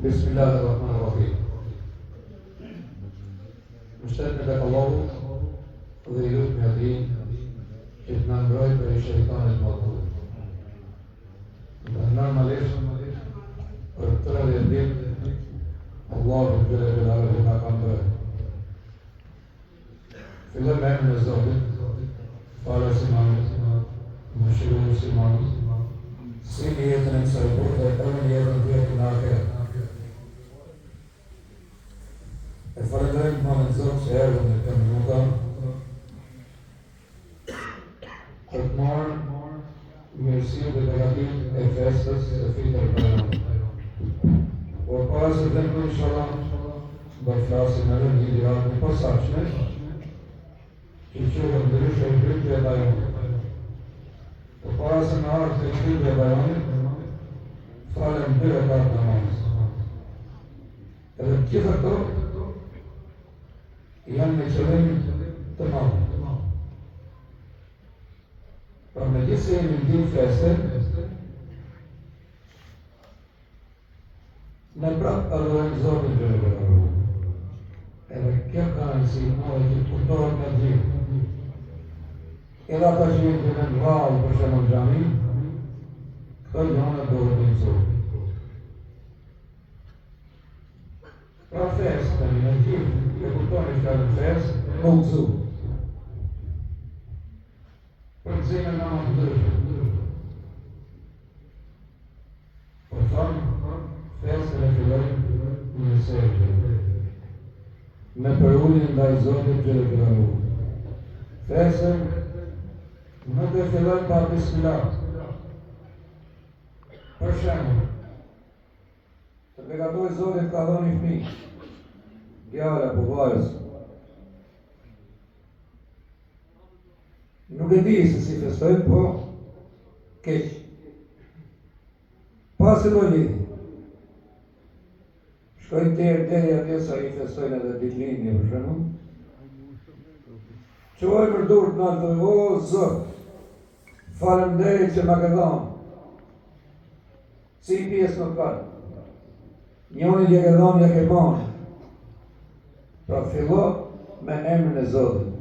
Bismillahirrahmanirrahim. Mështet me tek Allahu dhe I lutemi atij që të na mbrojë prej shejtanit motor. Normalisht për 30 ditë Allahu xhallahu na ka bërë. Fillon me emrin e Zotit, falë Simonit, mëshirë Simonit, si jetën e kësaj bote e në jetën tjetër në ahiret. E falenderojmë Muhammed Zot që erdhën në këtë minutë për të marrë mirësinë dhe begatinë e festës së Fitr Bayramit. Por para se të vëmë inshallah do të flasim edhe një ditë të posaçme që quhet ndryshe Fitr Bayramit. Por para se në ardhë të Fitr Bayramit falem 2 rekat namaz. Edhe gjithë ato janë me qëllim të madh. Pra me gjithë se jemi në festën, ne prapë adhurojmë Zotin xhallahu. Edhe kjo ka rëndësi madhe që kuptohet me gjithë. Edhe ata që jenë në vallë për shembull xhami, këto janë duhet të mësojnë. Pra festa në gjithë, e kuptoni që në fest, më gëzu. Për të zemë në më të dërshë. Por thonë, festën e fillojnë në sejtë. Me përullin nga I Zotit xhallahu. Festën nuk e fillojnë pa bismillah. Për shembull, të begatoj Zotit ka dhënë fëmijë. Djale apo vajzë. Nuk e di se si festojnë, po keq. Pas e lojnë. Shkojnë tjerë deri atje sa I festojnë edhe ditëlindjen për shembull. Quaj për durë në altë, o Zot, faleminderit që ma ke dhënë. Si pjesë nuk ka. Njoni që ke dhënë ja ke marrë. Pra fillo me emrin e Zotit.